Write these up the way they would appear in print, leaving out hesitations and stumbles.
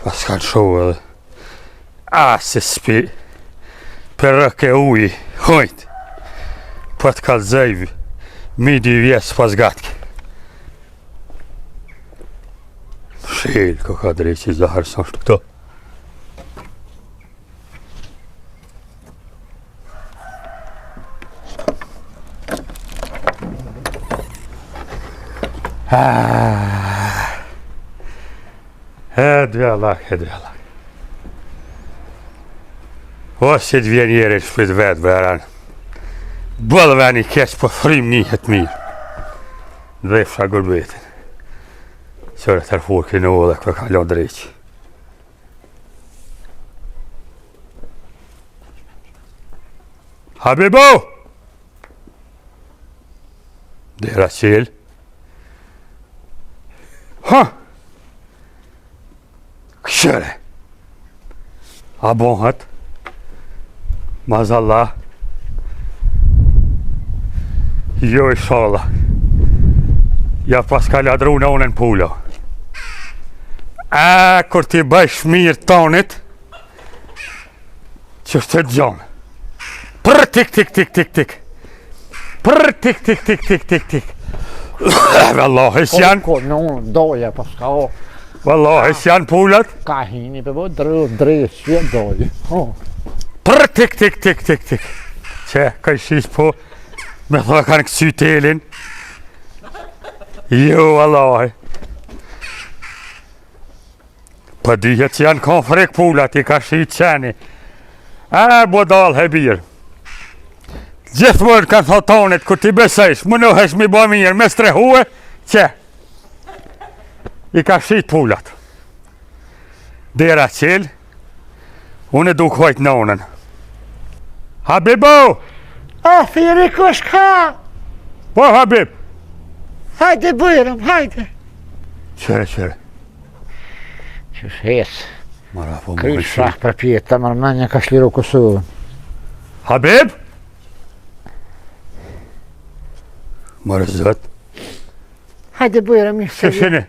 Pas kanë shohë edhe. Se s'pi për rëke uji, hojt. Për të kalzëjvi, midi vjesë pas gatke. Shil, ka drejqi zahar sa shtë këto. Hedve Allah. Ose të vjen jere të shpit vetë beran. Bëllë veni keq po frim njëhet mirë. Dhe fsha gurbetin. Qërë të rëfur kënë u dhe kërë kalon drejqi. Habibo! Dera qel. Këshëre. A bonhat. Mazallah. Jo inshallah. Ja pas ka ladru në unën pula. Kur ti bëjsh mirë tonit, që shtë të gjonë. Prr tik tik tik tik tik. Prr tik tik tik tik tik tik. Wallahi s'jan. Në unë doja pas ka o. Wallahi s'jan pulat. Ka hini për bo drejt që doja. Prr tik tik tik tik tik. Që ka shish po me thë kanë kësy telin. Jo wallahi. Për dihet që janë kanë frek pulat i ka shi qeni. Bo dal hebir. Gjithmonë kanë thë tonit kur ti besejsh, më nëhesh mi bo mirë, me strehue, që i ka shit pulat. Dera qel, unë du kojt në unën. Habibo! Firi kush ka? Po Habib! Hajde bujrëm, hajde. Qëre. Qësh hes. Mara po më Kryt shah për pjetë, mërmenja ka shliru Kosovën. Habib! Mërë zët. Hajde bujrëm, mirë se Shini,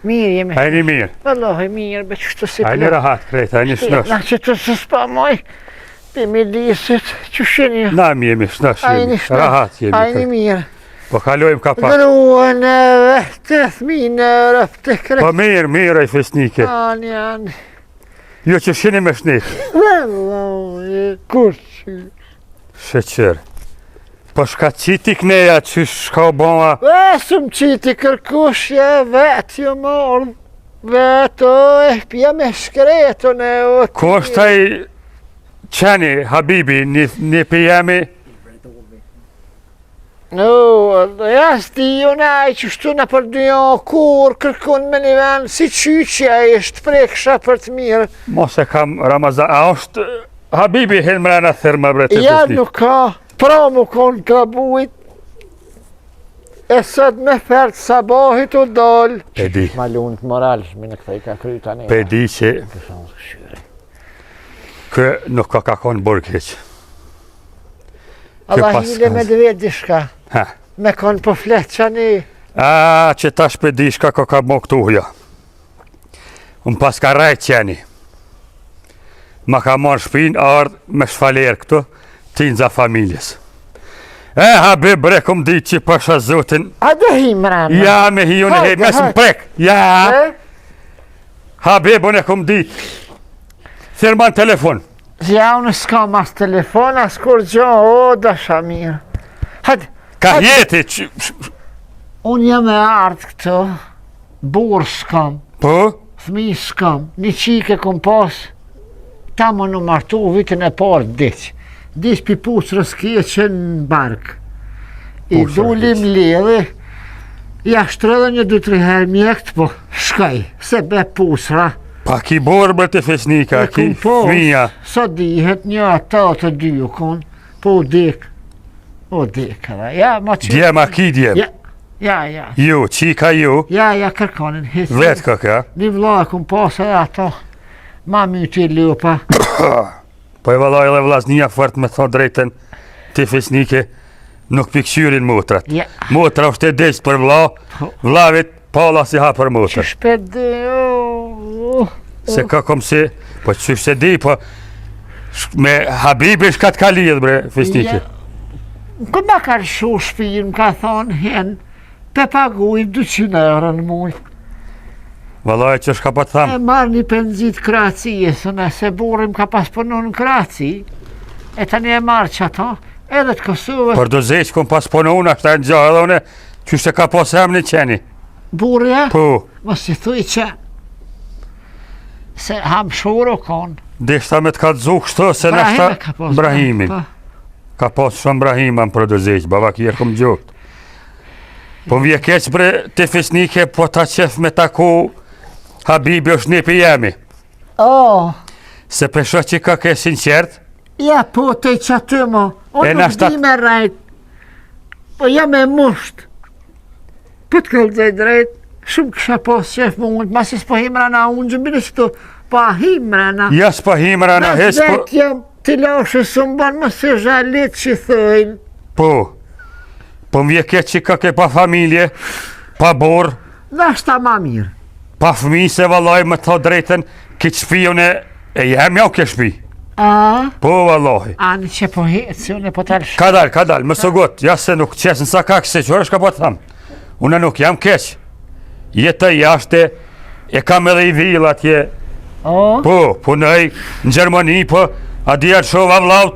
mirë jemi. hajni mirë. Wallahi mirë, be qështu si Hajni rahat krejt, hajni shnosh. Na që të së spa moj, për milisit, që shini. Na mi jemi shnosh Hajni jemi, rahat Hajni jemi. mirë. Po kalojmë ka pak. Gruën e vehtë, thminë e rëpte krejt. Po mirë i fesnike. Janë. Jo që shini me shnik. Wallahi, kurqë. Sheqer. Po shka qiti kneja që shka bëma. Sum qiti kërkushje vetë jo morë. Vetë pja me shkreto në o të. Ko është taj qeni, Habibi, një pijemi? Jas di jo naj që shtu në për dy kur kërkun me një venë si qyqja ishtë preksha për të mirë. Mos e kam Ramazan, a është Habibi hen mrena thërma bre të Ja fesnik. nuk ka, pra mu konë grabujt. E sot me fertë sabahit u dollë. E di. Malunë të moralshmi në këta i ka kryta një. Pe di që kë nuk ka konë burkeq. Allah pas hile me ka- dëvet dishka. Ha. Me konë po fletë që një. Që tash pe di shka ka mo këtu huja. Unë pas ka rajt qeni. Ma ka marrë shpinë, ardhë me shfaler këtu, tinza familjes. Habib bre, kom di që pasha zotin. A dhe hi mrena. Ja, me hi unë he, mes më prek. Ja, Habib unë e kom di. Thirman telefon. Ja, unë s'ka mas telefon, as kur gjo, o, dasha mirë. Hajde. Ka jeti që... Unë jam e ardhë këto, burë s'kam, Po? thmi s'kam, një qike kom pas, ta më në martu vitin e parë diqë. Diqë pi pusrës kje që në barkë. I Pusra dulim diq. ledhe, ja shtrëdhe një 2-3 herë mjekët, po shkaj, se be pusra. Pa ki borë bërë të fesnika, ki fmija. Sa dihet një ata të dy u konë, po u dek. O dek, edhe, ja, ma që... Djem a ki djem. Ja. Ju, qika ju. Ja, kërkonin, hisë. Vetë ka ka. Një vla e kom pas edhe ato, ma myti lupa. Po e vallaj edhe vllaz një fort me thonë drejten të fesnike, nuk pikëshyrin motrat. Ja. Motra është e desë për vla, vlavit pala si ha për Që motrat. shpet dhe, Se ka kom si, po qysh se di, po me Habibin shka t'ka lidh bre, fisnike. Ku ma ka lëshu shpijin, ka thonë hen, te paguj 200 euro në muj. Vallaj që shka pa E t'thamë. marrë një penzit Kracije, së nëse burim ka pas punu në Kraci, e tani e marrë që ato, edhe të Kosovës, Për do zeq kom pas ponu unë, ashtë e në gjahë edhe une, qysh se ka pas emni qeni. burja, Po, mos i thuj që, se hamshuro konë. dishta me t'ka t'zu kështu, se Brahime ka nashta pas. Brahimin. Po. Ka pas shumë Brahima në për do zeq, baba kjerë kom gjokt. Po m'vje keq bre, të fisnike, po ta qef me taku Habibi është një për jemi. Oh, Se pesho që ka ke sinqert, ja po te që aty mo, E unë na nuk shtat- di me rajt, po jam e musht. Po të këllëzaj drejt, shumë kësha pas qef më unë, mas s'po himra na unë gjëmbini që tu, po a himra na. ja s'pa himra në hes, po, Vetë jam të lashe së mban më se zhalit që thëjnë. po m'vje keq që ka ke pa familje, pa borë, Dhe ashta ma mirë. pa fëmi se vallaj më thot drejten, këtë shpion e jem jo ke shpi. A? Po vallaj. Ani që po hitë, si unë e po talë Ka dal, më së gotë, ja se nuk qesën sa ka këse qërë shka po të thamë. Unë nuk jam keq. Jeta jashte, e kam edhe i vilë atje, O? po, punoj në Gjermani, po, a djerë shova vllaut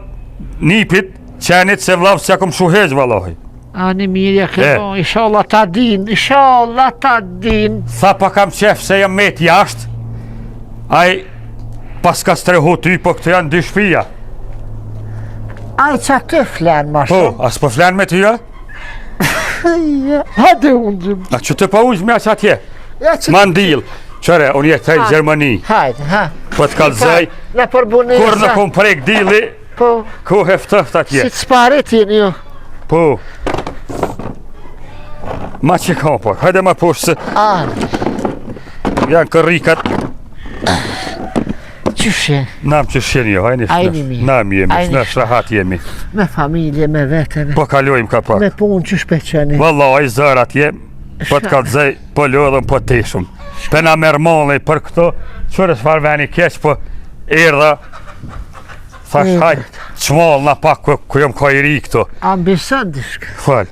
nipit, qenit se vllaut se kom shuhez vallaj. Ani mirja E. këto, inshallah ta din, inshallah ta din. Tha pa kam qef se jam met jashtë, aj pas ka strehu ty, po këtë janë dy shpia. Aj që të flenë ma Po, shumë. as po flenë me tyja? Hadi unë gjëmë. A që të pa ujë me aq atje? Ja që... Ma ndil, qëre, unë jetaj në Gjermani, Hajde, ha. po të kalzaj, Në përbunesa. kur në kom prek dili, Po, ku heftëft si atje. të sparit jeni ju. Po. Ma që ka po, hajde ma poshtë se A, janë kërrikat, qyshe, nam që sheni jo, hajni Ajni mi. nam jemi, Ajni në shrahat jemi. me familje, me veteve, Po kalojmë ka pak. me punë që shpeqeni. Vallaj, zër atje, po të kalzaj, po lodhëm, po teshëm. Pena merë mollej për këto, qërës farveni keq, po erdha, thash hajt, qmall na pak ku jom ka i ri këto. Ambison dishka. Fal,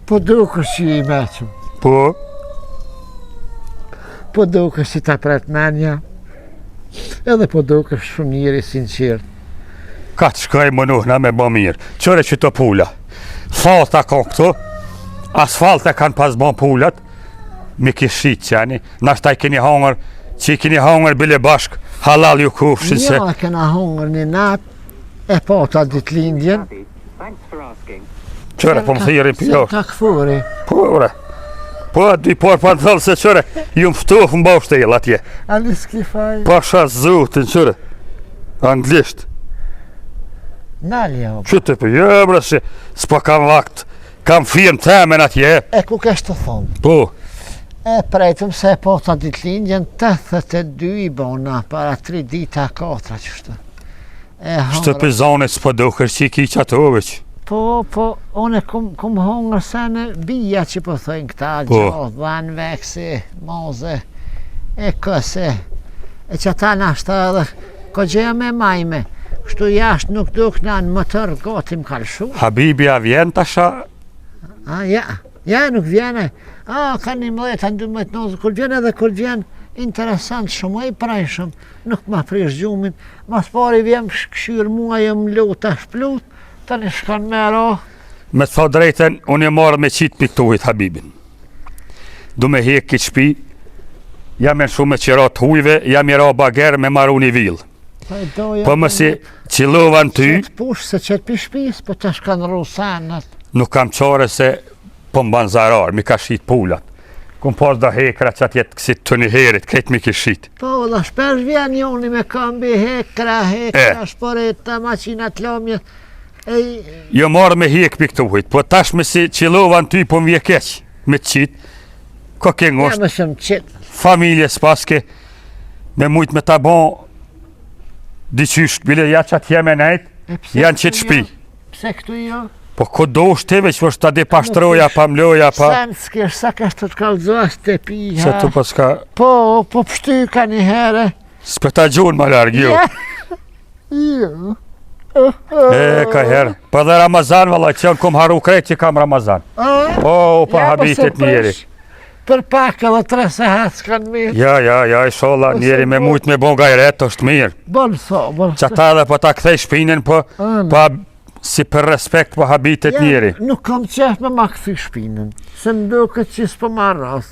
Po duke që i meqëm. po, Po duke si ta pret menja. Edhe po duke shumë njëri sinqert. ka të shkaj më nuhna me bo mirë. Qëre që të pula, fata ka këto, asfalte kanë pas bo pulat, mi kishit qeni, nashtaj keni hangër, që i keni hangër bile bashk, halal ju kufshin se, Ja, kena hungër një natë, e po ta ditë lindjen. Thanks for asking. qëre po më thirin për jo. Ka këfuri. Po, bre. Po, dy por pa të thëllë se qëre, ju më ftof më bashkë të atje. Ali s'ki faj. Pasha zutin qëre, anglisht. Nalja, o. Që të për, jo, bre, se s'pa kam vakt, kam firmë temen atje. E ku kesh të thonë? Po, E prejtëm se e po ta ditë lindjen 82 i bona, para 3 dita 4 qështu. E shtë hungër. për zone s'pa duker që i ki qatë oveq. Po, une kum hungër se në bia që po thojnë këta, Po. gjohë, dhanë, veksi, moze, e këse. E që ta nashta edhe, ko gjeja me majme, kështu jashtë nuk duk në në mëtër gotim kalshu. Habibi a vjen tasha, A, ja nuk vjene. A, ka 11, 12 nozë, kur vjen edhe kur vjen, interesant shumë, e i prajshëm, nuk ma prish gjumin. Mas pari vjem këshyrë mua, jem lut, a shplut, të një shkon me ro. me të thot drejten, unë e marrë me qitë piktuhit Habibin. Du me hek këtë shpi, jam e në shumë me qira të hujve, jam i ra bager me maru një vilë. Po mësi qilovan ty, Qëtë push se qëtë pi shpis, po të shkon rusanët. nuk kam qare se po mban zarar, mi ka shit pulat. Kum pas da hekra që atjet kësit të një herit, krejt mi ki shit. Po, dhe shpesh vjen joni me kambi hekra, shporeta, macinat lomje. Jo marrë me hek piktuhit, po tash me si qilovan ty po m'vje keq, me qit, ko ke Ja ngosht, më shumë qitë. familje s'paske, me mujt me ta bon, diqysh, bile ja që atë jeme nejt, janë qitë shpi. Pse këtu jo? Po ku do shteve që është ta di pashtroja, pa mloja, pa... Sen s'kesh sa ka të kallëzosh të pija. Se tu pas ka... Po pështy ka një herë. S'pe ta gjun më larg, ju. Jo. Ka herë. Po dhe Ramazan, valla, që unë kom haru krejt që kam Ramazan. O, pa habitet njeri. Për pak edhe 3 sehat s'kanë mirë. Ja, inshallah, njeri me mujt me bon gajret, është mirë. Bon so, bon so. Që ta edhe po ta kthej shpinën, po si për respekt po habitet njeri. Nuk kam qef me ma këthi shpinën, se më duket që s'po marrë ras.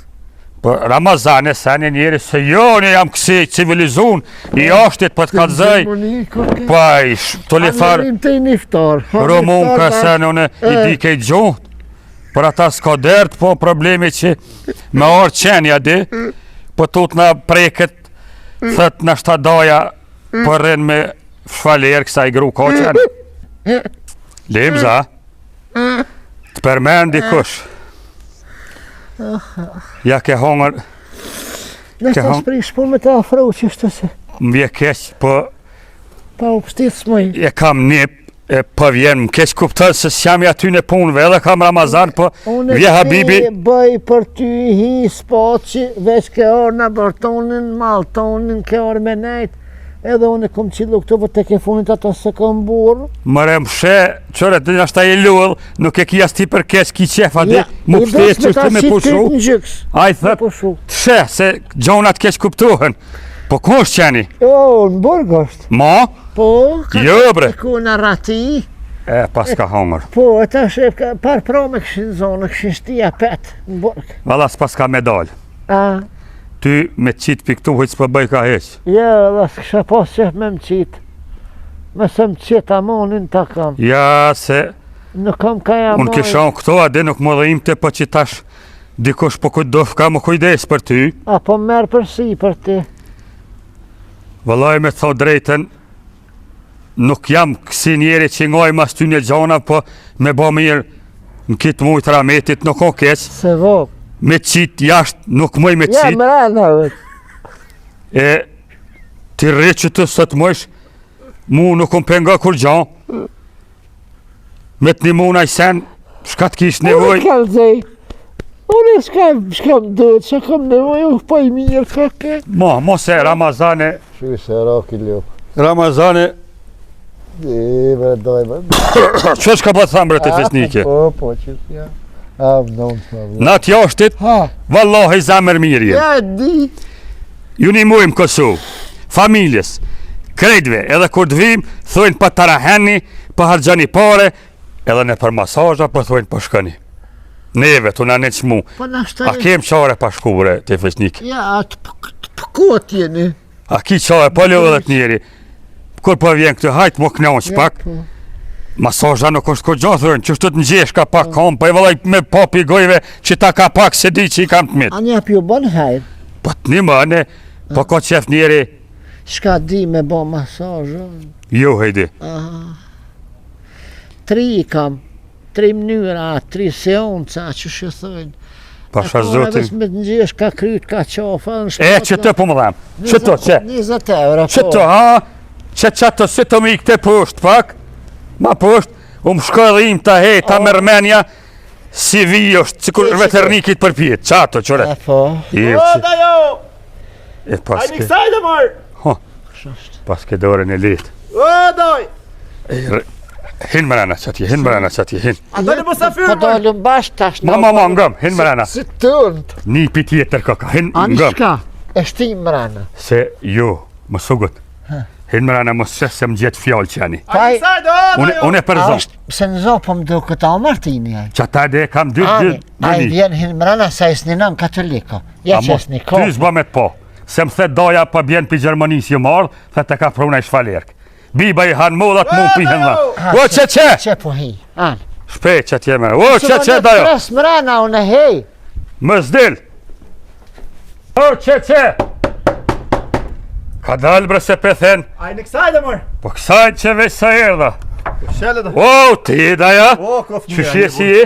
Po Ramazan e seni njeri se jo, një jam kësi civilizun, i ashtit për të kalzëj. Pa ish, të li farë, Romun ka seni une i dike i gjuht. Për ata s'ka dert, po problemi që me orë qenja di, po tut në preket, thët në shtadaja, për rrin me shfaler kësa i gru ka qenë. Limza, të përmen dikush. Ja ke hongër... Nështë të sprish për me të afro që shtë se... M'vje keq, po... Pa u pështit s'moj. E kam nip, po vjen më keq kuptën se s'jam i aty në punëve, edhe kam Ramazan, po vje habibi... Unë bëj për ty hi s'po që veç ke orë në bërtonin, maltonin, ke orë me nejt, edhe unë kom qilu këtu për të ke funit ato se kom burë. Mëre më she, qëre të njështë ta i lullë, nuk e kia sti për keq ki qefa di, më pështet që shtë me pushu. A i thët, të she, se gjonat keq kuptuhen. Po ku është qeni? Jo, në burg është. Ma? Po, jo bre. Ku në rati. Pas ka hongër. Po, e ta shef, par pro me këshin zonë, këshin shtia pet në burg. Valas pas ka medal. Ty me qitë për këtu hujtë s'pë bëj ka heq. Jo, dhe s'kësha pas qef me më qitë. Me se më qitë amonin ta kam. Ja, se... Nuk kam ka ja unë kisha në këto, ade nuk më dhe imte për që tash dikush po kujdof ka më kujdes për ty. A po merë përsi për ti. Vëllaj me thot drejten, nuk jam kësi njeri që ngoj mas ty një gjona, po me bo mirë në kitë mujtë rametit nuk o keq. Se vok. Me qitë jashtë nuk mëj me qitë. Ja, më rana vët. Ti rre që të sëtë mëjsh, mu nuk më penga kur gjanë. Me të një muna i sen, shka të kishë nevoj. Unë kalzej. Unë s'kam dëtë, që kam nevoj, pa i mirë kake. Mos e Ramazane. Shuj se raki ljop. Ramazane. Bre, dojme. Që shka po të thamë bre të fesnike? Po, që s'ja. Në të jashtit, vallahi zamër mirje. Ja, di. Ju një mujmë Kosovë, familjes, krejtve, edhe kur të vim, thujnë për të raheni, për hargjani pare, edhe në për masajja, për thujnë për shkëni. Neve, të në në qmu. A kem qare pa shkure të fesnike? Ja, të pëkot jeni. A ki qare, po leo edhe të njeri. Kur po vjen këtë hajtë, më knonq pak. Masajja nuk është kur gjathërën, që shtu të nxesh ka pak kam, pa i vëllaj me papi gojve që ta ka pak se di që i kam të mitë. A një apjo bon hajrë? Po të një mëne, po ka qef njeri... Shka di me bo masajën? Jo, hejdi. 3 kam, 3 mënyra, 3 seonca, që shëthojnë. Pasha zotin. E me të nxesh ka kryt, ka qafa... Që të po më dhem, që të, që? 20 euro, po. Që të, që të, si të mi këte poshtë pak, ma poshtë, më shkëdhim të hej, ta mërmenja, si vi është, si kur veternikit për pjetë, qato, qëre. E po. Da jo! E paske... Ajmi kësaj dhe marë! Paske dore në litë. O, doj! Hinë mërana që atje, hinë mërana që atje, hinë. A dojnë më safirë, Po dollëm bash tash. Ma, ngëm, hinë mërana. Si tëndë. Një pi tjetër kaka, hinë ngëm. Anishka, e shtim mërana. Se jo, më sugut. Hinë mërana më sesë se më gjetë fjallë që janë. Ajmi kësaj dhe, o, da jo! Unë e për zonë. Se në zonë po më do këta o Martini. Që ata dhe kam dy A i vjen hinë mërana sa i s'ni nën katoliko. Ja që s'ni ko. Ty s'ba me të po. Se më the doja pa bjen për Gjermanisë ju marrë, the të ka pruna i shfalerkë. Biba i hanë mollat mu pihen dha. O që! Që po hi, anë. Shpej që t'jeme. O që da jo. Pres mërana unë hej. Më zdil. O që! Ka dalë bre se pëthen. Ajmi kësaj dhe marë! Po kësaj që veç sa erdha. Shele dhe. O, ti da ja. O, kof Që shje si je?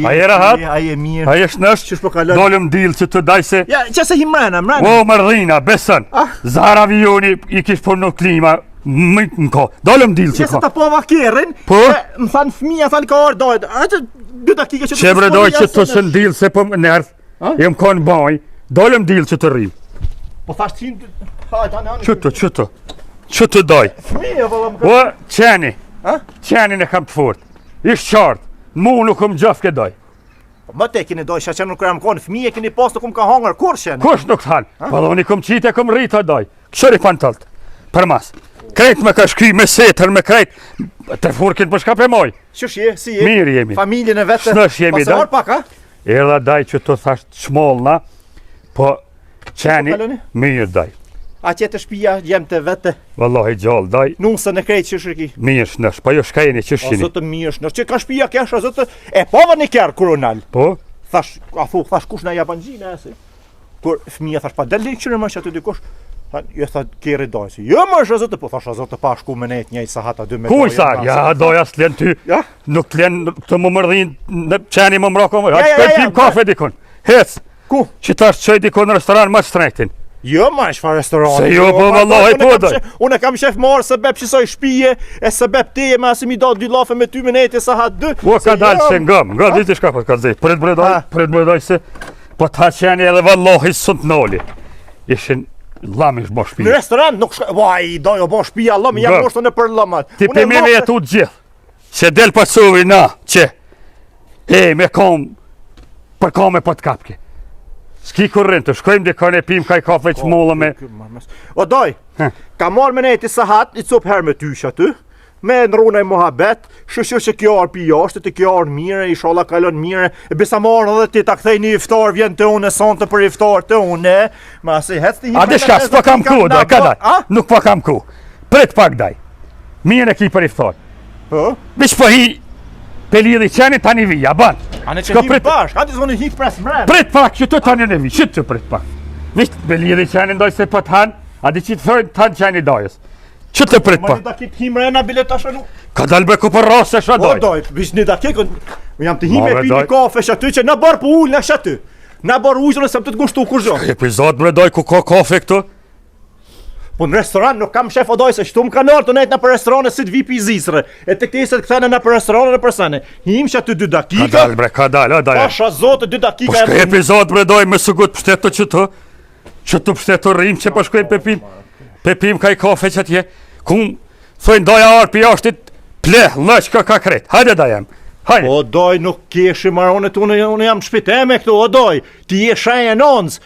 A je rahat? A je mirë. A je shnësht? Qysh po kalon? Dolëm dilë që të daj se... Ja, që se hi mrena. O, mërdhina, besën. Zara vijoni i kish për në klima. Më ka. Dalëm dilë që Nëse ka. ta po vakerin, Po? më thanë fëmija, thanë ka orë dojt. Atë 2 dakika që Që bre doj që të së ndilë se po më nërth. Ha? Jem ka në baj. Dalëm dilë që të rrim. Po thash ti, hajt, anë. Qëtë. Qëtë doj. Fëmija, po më O, qeni. Ha? Qenin e kam të fort. Ishtë qartë. Mu nuk kom gjaf ke doj. Më te keni doj, që nuk kam konë fëmija, keni pas nuk ka hangër kur shenë. Kush nuk thanë? Po dhe unë i kom qitë e kom rrita doj. Këshëri pan tëllët. Për mas. Krejt me ka shky me setër me krejt. Të furkin për shka pe moj. Qësh je, si je? Mirë jemi. Familjen e vetë. S'nësh jemi, Pas e da? marr pak, ha? Erdha daj që të thasht shmollna. Po qeni kaloni? mirë daj. A tjetë shpia, jem të vete. Vallahi gjallë daj. Nusën e krejt që shërki. Mirë shnesh. Po jo shkajeni që O shqini. zotë mirë shnësh, që ka shpia kesh, o zotë. E pova një kjerë koronal. Po? Thash, thash kush na japan gjina e si. Kur fëmija thash pa delin qërë më që aty dikush. Jo tha keri doj si. Jo më është zotë, po thash o zotë pa shku me nejt një sahata 2 me Kuj sa? Ja doja s'len ty. Ja? Nuk t'len të më mërdhin në qeni më mrako më. Ja, Hajtë ja, pim kafe dikon. Hec. Ku? Që tash qëj dikon në restoran më të strehtin. Jo ma është fa restoran. Se jo, po, vallahi, po, doj. Unë kam shef marë se bep qësoj shpije, e se bep teje me asi mi do 2 lafe me 2 me nejt e sahat 2. Po ka dalë se nga diti shka po ka zej. Pret bredoj se po ta qeni edhe vallahi sunt noli. Ishin lamish bo Në shpijë. restoran nuk shka, vaj, doj o bo shpija lëmë, jam Nga. nështë në për lëmat. Ti pe me me jetu të gjithë. Se del pasovi na, që. Me kom, për kom e po t'kapke. S'ki kurrin të shkojmë dikon e pim kaj kafe që mullë me. O doj, ka marrë me nejti sahat, i cup her me tysh aty, me nruna i mohabet, shëshu që kjo arë pi jashtë, të kjo arë mire, i shola kalon mire, e bisa marrë edhe ti ta kthej një iftar, vjen të une, sonte për iftar të une, ma si hec të A dhe shka, s'po kam ku, daj, ka daj. Nuk po kam ku. Prit pak daj. Mirë e ki për iftar. Po? Bish po hi, pe lidhi qeni tani vija, ban. A ne që Shko him prit- bashk, a ti zvonë him pres mrenë. Prit pak, që të tani në vi, që të prit pak. Visht, pe lidhi qeni ndoj se po t'han, a di që të thojnë t'han qeni dajës. Që të prit Ma pak. një dakik him mrena bilet ashtë nuk. Ka dal be ku për rase shë O daj. doj, vish një dakik, jam të him Ma, e bre, pi doj. një kafe shaty që në barë po ullë në shaty. Në barë ujë nëse më të të gushtu kur zho. Epizod bre doj ku ka kafe këtu. Po në restoran nuk kam shef o doj se shtu më kanë orë të nejtë në për restorane si të vipi i zisre. E të këti se të këthene në për restorane në përsane. Him që aty 2 Ka dakika. dal bre, ka dal, a daj. Pasha zote 2 Po dakika. shkoj epizod bre doj me sugut pështeto që të. Që të pështeto rrim që po shkojnë pe pim kaj kafe që tje. Kum, thojnë doja arë pi ashtit, pleh, lëq ka kret. Hajde dajem. Hajde. O doj nuk keshi maronet, unë jam shpiteme këtu, o doj. Ti je shenje nonz.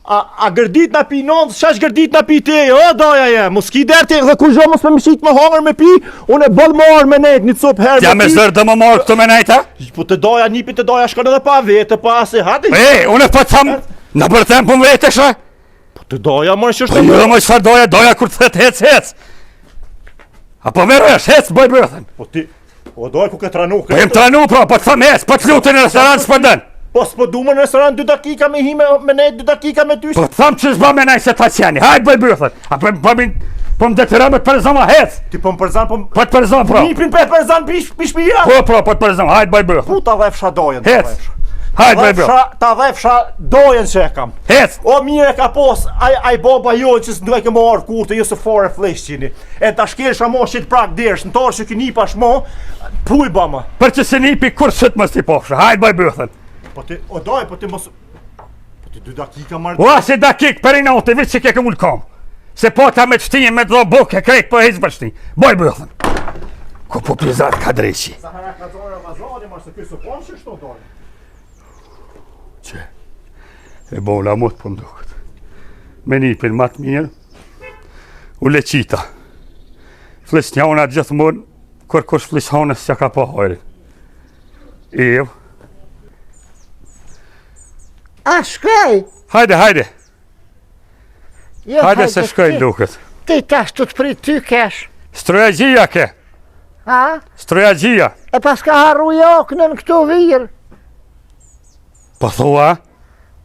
A gërdit na pi nonz, shash gërdit na pi te, o doja je. Mos ki derti dhe kur zho mos me mishit me hangër me pi, unë e bëll marë me nejt një cup herë Ja me pi. zërë dhe më marë këtu me nejta? Po të doja, nipit të doja shkon edhe pa vete, pa se hati. Unë po të thamë, në bërthem për më vete shë? Po të doja, mërë që Po është jo më qëfar doja kur të thët hec. Apo merë është, hec, bëj bërthem. Po ti, o doj ku këtë ranu Po jem të ranu pra, po të thamë hec, po të lutin në restoran s'po dën. Po s'po du më në restoran 2 dakika me hime, me nejt 2 dakika me ty. Po të thamë që s'ba me nej se ta qeni, hajde bëj bërthem. Apo po më detyroj me të përzoma hec. Ti po më përzan, po më... Po të përzoma pra. Nipin pe përzan pishpija. Po po të përzoma, hajde bëj bërthem. Pu ta dhefsha dojen, ta Hec. dhefsha. Hajde bëj bërthem. Ta dhefsha dojen që e kam. Hec. O mire ka pos, aj baba jo që s'ndoj ke marrë kurte, jo se fare fleshqini. E ta shkelsha mo shqit prak dersh, në torë që këni pash mo, puj bama. Për që se nipi kur shët mës t'i pofshë, hajde bëj bërthem. Po ti, o doj, po ti mos... Po ti 2 dakika marrë... Ua se dakik për i note, vitë që ke këmull kam. Se po ta me të shtinje me të do buke, krejt po hezë për shtinje. Boj bërthën. Ku po pizat ka dreqi. Sahara ka zonë Ramazani, marë se kësë po që shto doj. Që, e bola mot për mdukët. Me nipin matë mirë, u leqita. Flis njona gjithë mund, kër kush flis honës që ka po hojri. Ev, A shkoj? hajde, Jo, hajde se shkoj ti- duket. Ti tash të të prit ty kesh. Strojagjia ke, A? strojagjia. E pas ka harru joknën këtu virë. Po thua,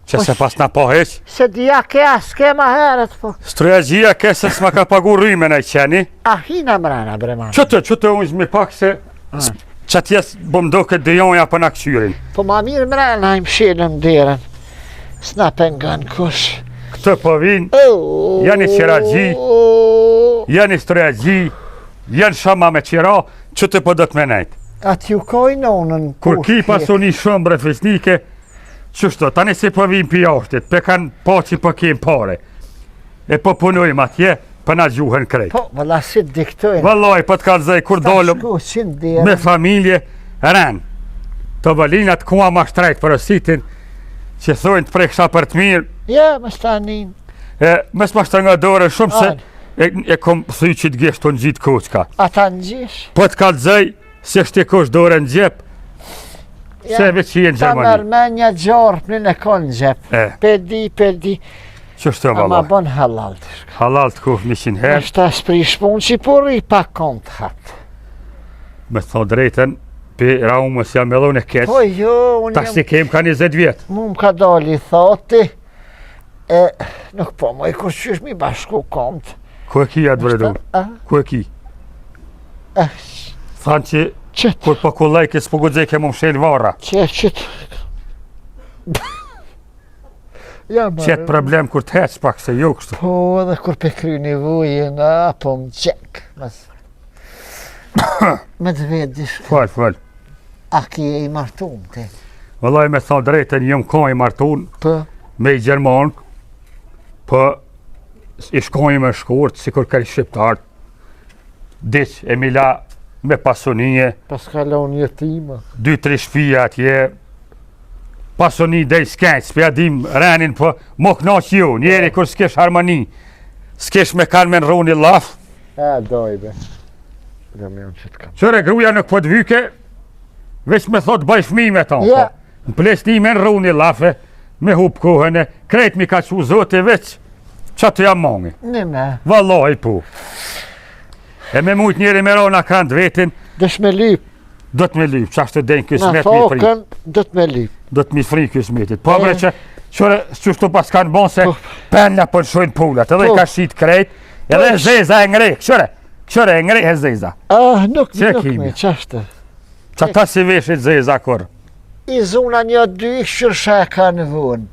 që se pas na po heq. Se dhja ke aske ma heret, po. Strojagjia ke se s'ma ka pagu rrymen e qeni. A hina mrena, breman. Qëtë unë zmi pak se që t'jes bëm do këtë dëjonja për në këqyrin. Po ma mirë mrena im shilën dherën. S'na pengon kush. Këtë po vinë, Oh, Janë i qeragji. janë historiagji, janë shama me qira, që të po do të menajt. Atë ju kojnë onën. Kur ki pasoni shumë refesnike, qështu, tani se po vim për jashtit, pe kanë pa që po kem pare. E po punojmë atje, për na gjuhën krejt. Po, valla si të diktojnë. Vallaj, po të kalzaj, kur dolëm me familje, rënë. Të balinat kua ma shtrejt për ositin, që thojnë të preksha për të mirë, Ja, më stanin. mes ma shtra nga dore shumë se e kom thuj që të gjesht të në gjitë koqka. Ata në gjish. Po të kalzaj, se shtikosh dore në gjep, se veç që jenë Ta Gjermani. mërmenja gjarë në konë në gjep. Pedi. Qështu Ama vallaj. bon halal. Halal të kuh 100 herë, Është ta sprish punë që por i pa kontë hatë. me të thonë drejten, pe raumës jam edhe unë e keq. Po jo, unë Tash si kem ka 20 vjetë. mu më ka dali thoti. Nuk po më i kur qysh mi bashku kontë. Ku e ki atë vredun? Ku e ki? Thanë që Qëtë, kur po kullaj kësë po gudzej ke më mshelë vara. qëtë. Ja, Qetë problem kur të heq pak se jo kështu. Po, edhe kur pe kry nevojën, po më gjek. Me të vedish, Fal. a ki e i martum ti? Vëllaj me thonë drejten, jëm ka i martun Po, me i Gjerman, po i shkojnë me shkurt, si kur ka i shqiptarët. Diq e mila me pasonie, pas kalon jetima. 2-3 shpija atje, pasoni dhe i skenq, s'pja dim renin, po mo knaq ju, njeri kur s'kesh harmoni, s'kesh me kanë me nru një laf, Dojbe. Dhe me unë që të kam. qëre gruja nuk po të vyke, veç me thot baj fmi me tonë, Ja. Në plesni me nru një lafe, me hup kohën e, krejt mi ka që zote veç, që të jam mongi, Në me, vallaj po. E me mujt njeri me rona kanë të vetin, dësh me lyp, do të me lyp, që ashtë të denjë në kësmet mi fri. fokën, do të me lyp. Do të mi fri kësmetit. Po E. bre që, qështu pas kanë bon se Po. penja për shojnë pullat, edhe Po. i ka shit krejt, edhe Po. zeza e ngrej, qëre e ngrej e zeza. Nuk kimi? me, qashtë. Qa ta si veshit zeza kur. I zuna një dy shërsha ka në vonë.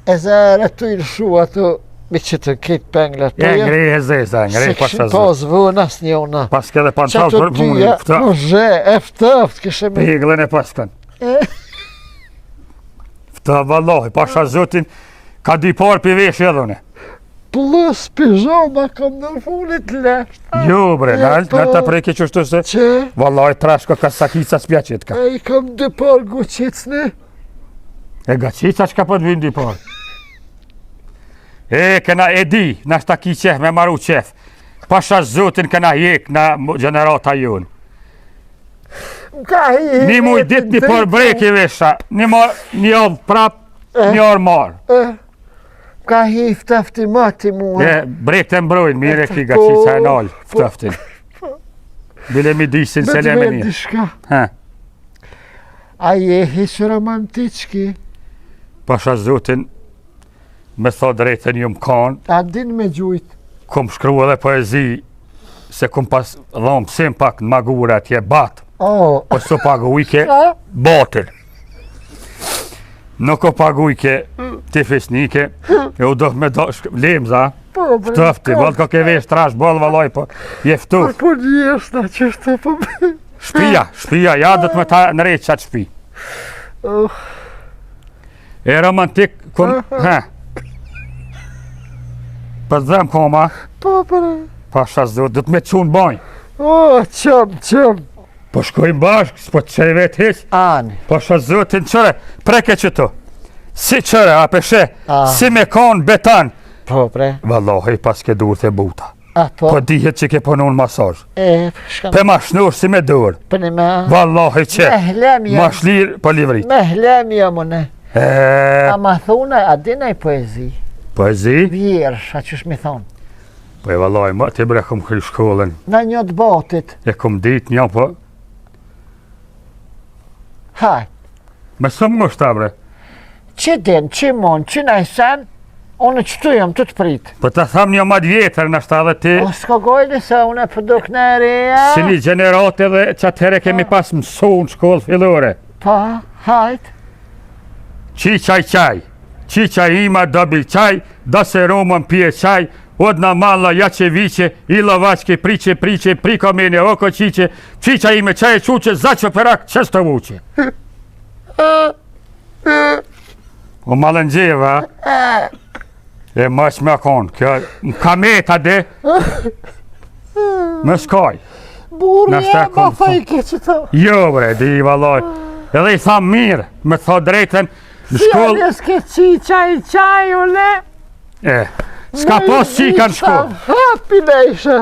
E zare të i lëshu ato, me që të kitë penglat të E ngrej e zeza, e ngrej Se pas këshin e zeza. pas vën as një una. Pas këdhe Qa pantal të për punë, dyja, këta po zhe, eftaft, këshe me... peglën e pas kënë. E. Këta vallohi, pasha zotin, ka dy par për vesh edhe une. Plus pijama kam në funit lesht. Jo bre, po. në ta preke qështu se, Që? vallohi trashko ka sakica spjaqit ka. E i kam dy par guqicni. E gaqica që ka po të vynë dy par. E, këna e di, në shta ki qef me maru qef. Pasha zotin këna jek në gjenerata jonë. Ka hi... Një muj dit një për breki vesha, një avë prap, një orë marë. Ka hi ftafti mati mua. E, brek të mbrojnë, mire ki gaqica e nalë, ftaftin. Bile mi disin se le me një. Shka. Ha, A je hiç romantički? pasha zotin, me thot drejten ju më kanë, A din me gjujt? kom shkru edhe poezi, se kom pas dhomë pësim pak në magura atje batë, O, po së pagujke a? batën. Nuk o pagujke ti fisnike, e u doh me do lemza, Po, bre. ftëfti, vëllë ka ke vesh trash bol vallaj, po jeftu. Po njështë na qështë po... Shpia, ja do të me ta në rejtë qatë shpi. E romantik, kom, ha. Për dhem koma, Po, bre. pasha zot, do të me qunë banjë. O, qëm. Po shkojmë bashkë, s'po të qej vetë heq. Ani. Pasha zotin qëre, preke qëto. Si qëre, a peshe, Ah. si me kanë betan. Po, bre. Vallahi, pas ke dur të buta. A, po. Po dihet që ke punu në masaj. Shkam. Pe ma shnur si me dur. Për një me... Vallahi që, Mehlem ma jam. shlirë po livrit. Mehlem jam une. E, A ma thuna, a dinaj poezi? poezi? Vjersh, a qësh mi thonë. Po e vallahi, ma ti bre kom kry shkollën. Në një të botit. E kom dit një, po, Haj. me së më shta bre. Që din, që mon, që najsen, unë qëtu jam të prit. Po të tham një madh vjetër në shta dhe ti, O, s'ka gojli se unë për duk në reja. si një gjenerat edhe që atëhere kemi pas mësu në shkollë fillore. Pa, hajt. Qi qaj, qi qaj ima dobil qaj, da se romën pje qaj, Odna malla, jače viće, ila vačke, priče, priko mene, oko čiće, čića ime, čaje čuće, začo perak, često vuče. O malën gjeva, e mos me konë, kjo kameta de, më skaj. Burë ma fajke që të... Jo bre, di valoj. Edhe i tham mirë, me tha drejten, në shkollë... Fjallës ke qaj, ule... s'ka pos qika në shkollë. Hapi lejshë.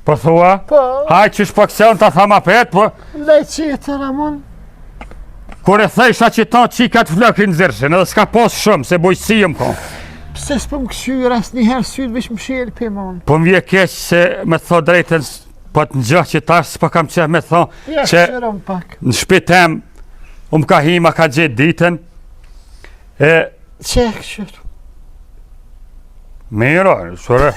Po thua? Po. Haj qysh po këse unë ta tham apet, po... Lej qëtë, Ramon. Kur e thejsha që ta qikat flëkin zërshin, edhe s'ka pos shumë, se bojësi më konë. Pse s'pëm këshyr as njëherë sytë vish më shilë për mon. Po më vje keq se me tha drejten, po të ngjah që tash s'po kam qef me tha Ja, që këshyram pak. në shpitem, ka hima ka gjetë ditën, e Që këshyr? mira, sure.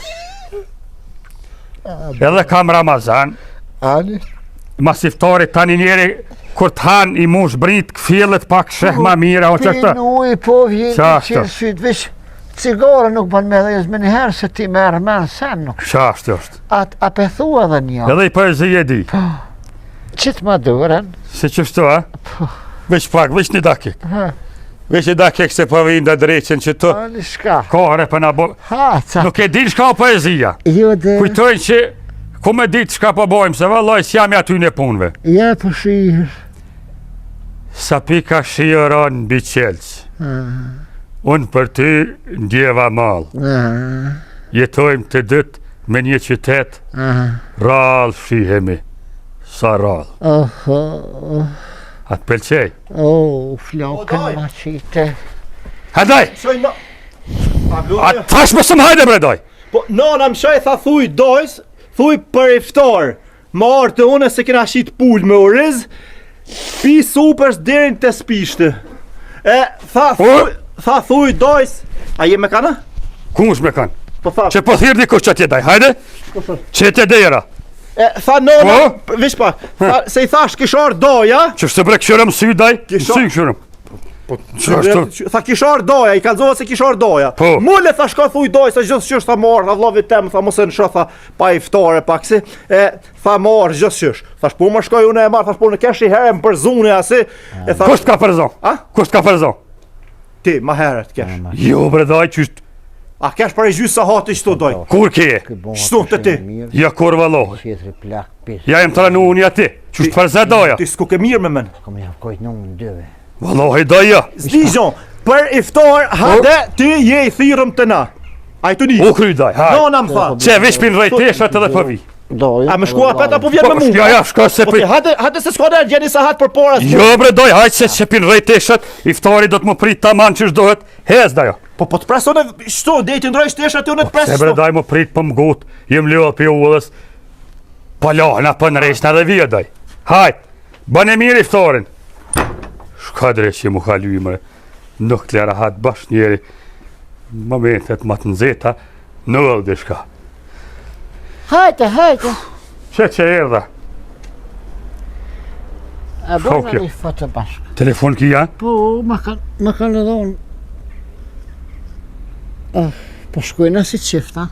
Edhe kam Ramazan, Ani? mas iftarit tani njeri, kur t'han i mush brit, këfillet pak sheh ma mira, o që këtë. Pinuj po vjen Qa të qirë sytë vish. Cigare nuk ban me dhe me njëherë se ti merë men sen nuk. Qashtë është. A pe thua dhe një. Edhe i poezi e di. Qitë ma duren? Se qështu, a? Veç pak, veç një dakik. Ha. Veç një dakik se po vinda dreqen që të Ani shka? kohëre për na bo... Ha, ca. Nuk e din shka o poezia. Jo dhe... Kujtojnë që ku me ditë shka po bojmë, se vallaj s'jam aty në punëve. Ja po shirë. Sa pika shiëron mbi qelqë, unë për ty ndjeva malë. Jetojmë të dytë me një qytet, rallë shihemi, sa rallë. Atë pëlqej. Flokën ma qite. Hadaj! Shoj na... A tash më sëm hajde bre doj! Po, nana më shoj tha thuj dojs, thuj për iftar. Ma artë une se kena shit pull me oriz, pi supers derin të spishte. Tha thuj dojs, a je me kana? Ku është me kanë? Po tha, Që po thirë dikush që t'jedaj, hajde? Që të dera. tha nona, vish pa, se i thash kishar doja, Që shtë bre këshërëm sy daj? Kisha- Sy këshërëm. Që ashtu? tha kishar doja, i kalzova se kishar doja. Po. Mule tha shka thuj doj, se gjithë qysh tha marrë, tha vlovit tem, tha mos e në shë, tha pa iftare pak si, tha marrë gjithë qysh. Thash po më shkoj unë e marrë, thash po në kesh i herë më përzune asi, e thash, Kusht ka përzon? A? Kusht ka përzon? ti, ma herët kesh. Jo bre daj, qysh... A kesh për e gjysë sa hati qëto doj? Kur ke? Shtu të ti. Ja kur valohi. Qetri plak pis. Ja jem të ranu unë ati. Qysh të përze doja? Ti s'ku ke mirë me men. Kom ja kojt nuk në dyve. Valohi doja. Zdi gjon, për iftar, hade, ti je i thirëm të na. A i të një. U kry daj, haj. Nona më tha. Që veç pin rejteshat edhe për vi. A me shkua pet apo vjen me mu? Ja, shka se Po pi... ti, hade se s'ka dhe gjeni sa hatë për para. Jo bre doj, hajt se që pin rejteshat, iftari do të më prit taman qysh dohet, hez dajo. Po të presone, shtu, dhe i të ndroj shtesha ti unë të presë Se bre daj më prit për më gut, jem leo për ullës, pa lahna për në rejshna dhe vje daj. Hajt, bën e mirë iftarin. Shka dre që mu kalu i mëre, nuk të lera hatë bash njeri, momentet më të nëzeta, në ëllë shka. Hajte. Që erdha, A bërë Shokja. një foto bashkë. telefon ki janë? Po, ma kanë edhe unë. Po shkojnë si qifta.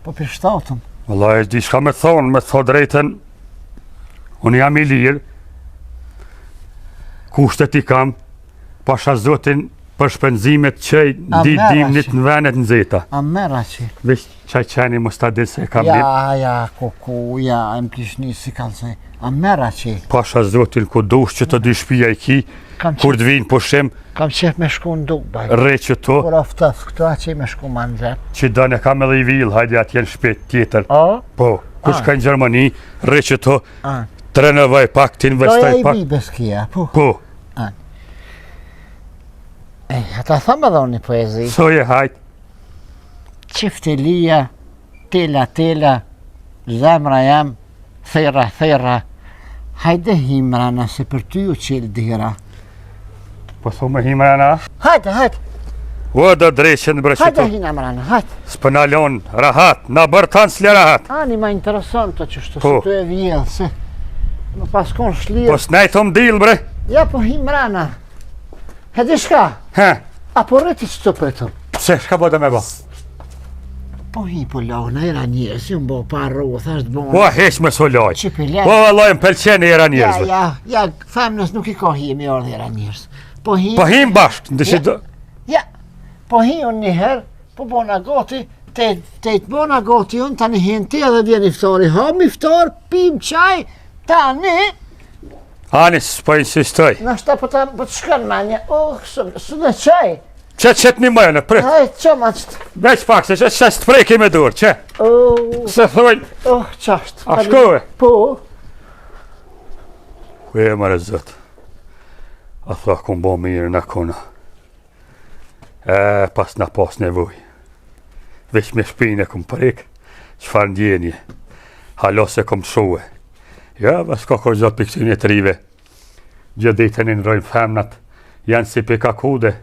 Po për shtatën. Vëllaj, di shka me thonë, me thot drejten, unë jam i lirë, kushtet i kam, pasha zotin për shpenzimet që A dimnit mera në venet në zeta. A mera që. Veç qaj qeni më sta din se kam dit, Ja, kuku, ja, më kish një si kanë se. A mera që. pasha zotin ku dush që të dy shpia i ki, kur të vinë pushim, Kam qef me shku në Dubaj. re që to, Kur aftës këto a që me shku ma në zetë. që dane kam edhe i vil, hajde atë jenë shpet tjetër. O? Po, kush ka në Gjermani, re që to, A. trenevaj pak, Doja ti investaj i pak. bibes kia, po. Po, Ata thëmë edhe unë një poezi. soje hajt, Qiftelia, tela, zemra jam, thera. Hajde himrana se për ty u qelë dira. po thume himrana, Hajde. o do dreqen bre që Hajde to, himrana, hajde. s'pënalon rahat, na bërë tanë s'le rahat. Ani ma interesantë që shtu Po. se tu e vjellë, se më paskon shlirë. Po s'najt om dil bre, Ja po himrana. Hedi shka, he, apo rreti që të pëtëm. se shka po dhe me ba? Po hi po launa era njerëz, ju mbo pa rrotha është bon. Po heq me solaj. Që pëllet. Po vallaj më pëlqen era njerëzve. Ja, femnës nuk I ka hi me ardhe era njerëz. Po hi bashkë, ndëshit. Ja, po hi unë njëherë, po bona gati, te bona gati unë, tani hin ti edhe vjen iftari, ha mi iftar, pim qaj, tani, Anis, po insistoj. nashta po të shkën manja, së dhe qaj, Qet një mëjnë, prit. hajt që ma qëtë, Veç pak, se që të preki me dur, që? Se thujnë, qashtë. a shkove? Po, Ku e mërë zëtë. A tha ku mbo mirë në kona. Pas në pas nevoj. Veç me shpinë e këm prek, qëfar ndjenje. Halo se këm shuhe. Ja, bas ka kur zot për këtyn e trive. Gjë ditën i nërojmë femnat, janë si pika kude.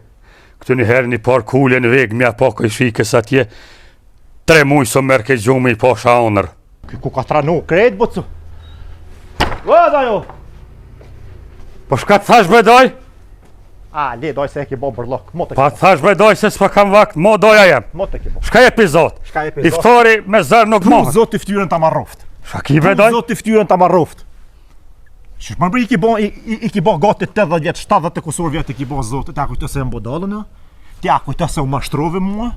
Këtu një herë një par kulle në veg, mja pa këj shikës atje. 3 mujë së mërë ke gjumë I pasha onër. Ku ka tranu, krejt, bëcu. Vada jo! Po shka të thash bedoj? A, le, doj se e ki bo bërlok. Mo të Pa të thash bedoj se s'pa kam vakt, mo doja jem. Mo të ki bo. Shka epizod? Shka epizod? Iftari me zërë nuk Pru mohën. zot të ftyrën ta marroft. Shka ki bedoj? Zot të ftyrën ta marroft. Shish më bëri I ki bo gati 80 vjet, 70 të kusur vjet I ki bo zot. Ti akujto se më bodallën, ja? Ti akujto se u mashtrove mua?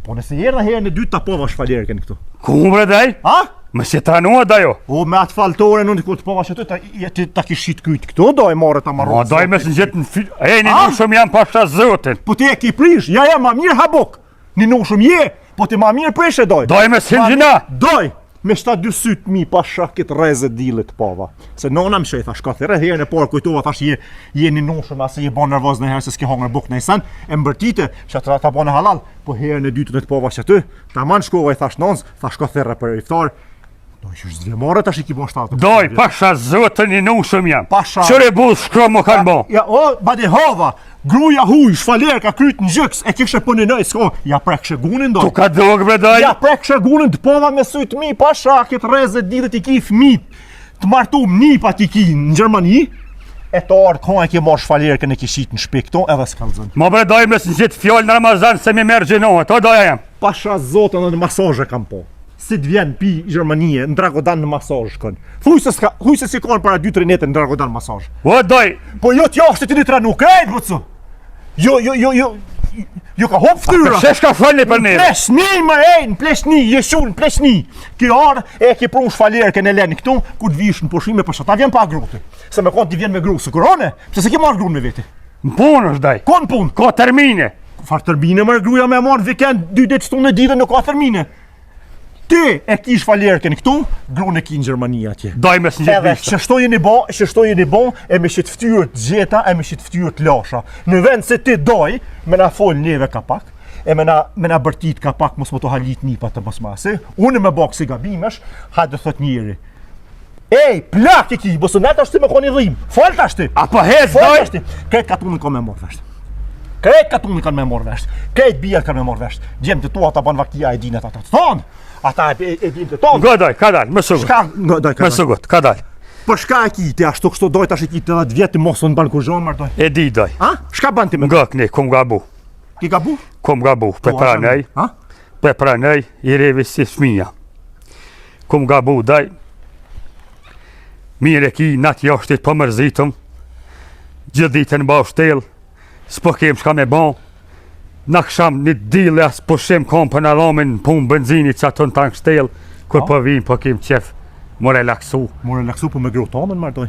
Po nëse erdha herën e dytë ta pova shfalerken këtu. Ku bedoj? Ha? Me si tranua da jo? O me atë faltore nuk ku të pova që ta kishit kyt këtu, do e marrë ta Ma marroft. doj me së në gjithë në fi... E, një A? nushëm jam pasha zotin. Po ti e ki prish, ja ma mirë habok. Një nushëm je, po ti ma mirë prish e doj. Doj me së në gjina. Doj, me 7-2 syt mi pasha këtë reze dilit pova. Se nona më shej, thash ka thire herën e parë kujtova, thash je një nushëm, ase je bon nervoz në herë se s'ke hongër buk në sen, e mbërtite, që ta bone halal, po herën e dytën e të pova që ty, ta man shkova I thash nonz, thash ka thire për iftar, do I shush zhvjemare tash I ki bon 7. Doj, pasha zotin një nushëm jam. Pasha- Qëre buz shkro më kanë bo. Ja, o, bade hova, gruja huj, shfaler ka kryt në gjyks, e kishe për një nëjë, s'ko, ja prek shëgunin Tu doj. ka dogë bedoj? Ja prek shëgunin të pova me sujt mi, pasha, këtë reze dilit I ki fmit, të martum nipat I ki në Gjermani, e të ardë ka e ki marrë shfaler kënë e kishit në shpik këto, edhe s'kallëzën. Ma bedoj me së në gjithë fjallë në Ramazan se mi merë gjinohet, o doja jam. Pasha zotën edhe në masazhe kam po. Si të vjen pi Gjermanie, në Dragodan në masazh kënë. Thuj se si kanë para 2-3 nete në Dragodan masazh. O doj, Po jo t'jashtë ti një tranu krejt, bëcu. Jo ka hop ftyra. se shka falni për neve. Pleshni më ejnë, pleshni, jeshun, pleshni. Kjo arë e ki prunë shfalerë kënë e lenë këtu, ku të vish në pushime për shata vjen pa gruti. Se me konë ti vjen me gru, së kurone, pse se ki marrë grunë me veti. Në punë është daj. Konë punë? Ka termine. Farë tërbine marrë gruja me marrë vikend, 2 ditë shtunë e ditën nuk ka termine. Ti e ki shfalerë kënë këtu, grunë e ki në Gjermani atje. Doj me së në gjithë Edhe vishtë. çështoj jeni bon, e me shit ftyrë të gjeta, e me shit ftyrë të lasha. Në vend se ti doj, me na fol neve kapak, e me na bërtit kapak mos më to halit nipa të mos mase. Unë me bok si gabimesh, hajde thot njëri. Ej, plak e ki, bosu nata shti me koni dhim. Fol tash ti. Apo hez Fol doj. tash ti. Kret katunën ka me morë vesh. Kret katunën kanë me morë vesh. Kret bijat kanë me morë vesh. Gjem të tua ta ban vaktia e dinet ata. Thon. Ata e din të ton. Go doj, ka dal, më sugut. Shka, doj ka. Më sugut, ka dal. Për shka e ki ti, ashtu kështu doj tash e ki të 10 vjetë mos unë banë kur zhonë mërtoj. E di doj. Ha? Shka banë ti me Nga këni, kum gabu. Ki ka bu? Kum gabu, pe pranej. Ha? Pe pranej, I revi si fëmija. Kum gabu daj. Mire ki natë jashtit për mërzitëm. Gjithë ditën ba shtel. S'po kem shka me bon. Në kësham një dile as po shem kom për në lomin punë benzinit që ato në tankë shtel. Kur po vim po kem qef. Më relaksu. More laksu për me gru tonën mërtoj.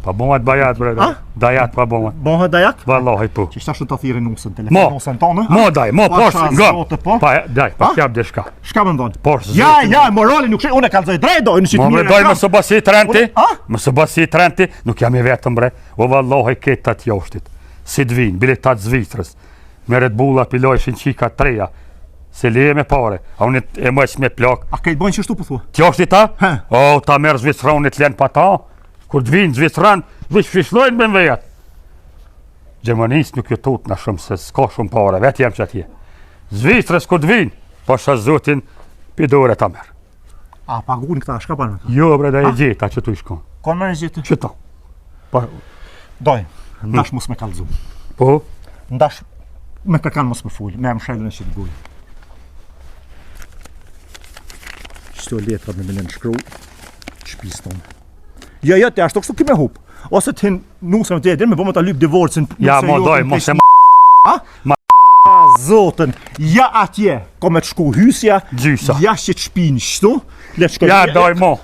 Pa bomat bajat bre. A? Dajat pa bomat. Bohe dajak? Vallahi po. Që shta të thire nusën, Mo. telefon nusën tonë? Mo daj, mo Pasha poshtë nga. zote, po? Pa daj, pa A? kjab dhe shka. Shka më ndonë? Poshtë Ja, zotin. ja, morali nuk shë, unë e kalzoj drejt doj, në qitë Mo bre mire doj kam. më së basi i trenti. A? Më së basi i trenti, nuk jam I vetëm bre. O vallahi këtë atë joshtit. Si të vinë, biletat Zvitrës. Me Red Bulla pilojshin qika 3. Se leje me pare. A unë e mëjsh me plak. A kejtë bojnë që shtu për thua? Tjoshti ta? He. O, ta merë Zvitronit len pa ta. Kur të vinë Zvitran, vish fishlojnë me vejat. Gjermanis nuk ju tut në shumë se s'ka shumë pare, vetë jam që atje. Zvitrës kur të vinë, pasha zotin, pidore ta merë. A, pagun këta, shka banë këta? Jo bre, da e gjeta që tu i shkon. Konë mërë gjithë? Që ta? Pa, Doj, ndash mos me kalzu. po, Ndash me kërkan mos me full, me më shelën e qitë guj. këto letra me në shkru shtëpisë tonë. Ja, te ashtu kështu ki me hup. Ose të hin nusën të tjetër me bëmë ta lyp divorcin. Ja, mo doj, mos e Zotën, ja atje, ko me të shku hysja, Gjysa. ja që të shpinë shtu, le të shkoj. Ja, doj, mo.